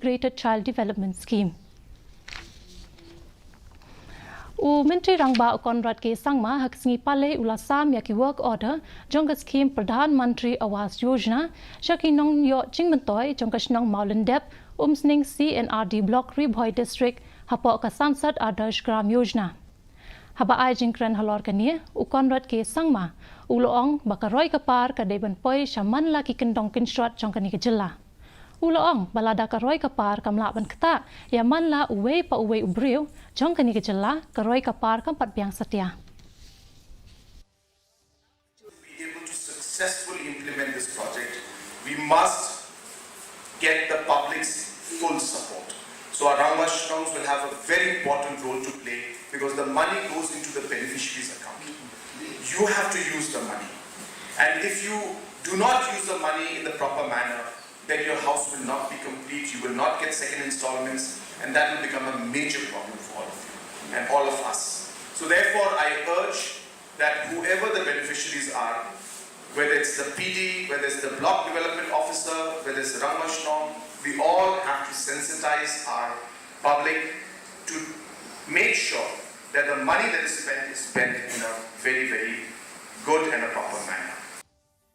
Integrated Child Development Scheme. Myntri Rangbah Konrad ke Sangma hak singi pale ulasam ya ki work order Jong scheme Pradhan Mantri Awas Yojana Shaki Nongïoh Jingmyntoi Jong Shnong Mawlyndep Sning CNRD Block Ribhoi District Hapok ka Sansad Adarsh Gram Yojana. Haba ai jingkran halor kania Konrad ke Sangma uloong bakaroi kapar ka deban poi shaman la ki kendong kinshrat jong kani ke jela. Uloong balada karoi kapar kamla ban kata ya man la uwe pa uwe ubriu jong kani ke jela karoi kapar kampat biang setia. To be able to successfully implement this project, we must get the public's full support. So our Rangbah Shnongs will have a very important role to play because the money goes into the beneficiary's account. You have to use the money. And if you do not use the money in the proper manner, then your house will not be complete, you will not get second installments, and that will become a major problem for all of you and all of us. So therefore, I urge that whoever the beneficiaries are, whether it's the PD, whether it's the block development officer, whether it's the Rangbah Shnong, we all have to sensitize our public to make sure that the money that is spent in a very, very good and a proper manner.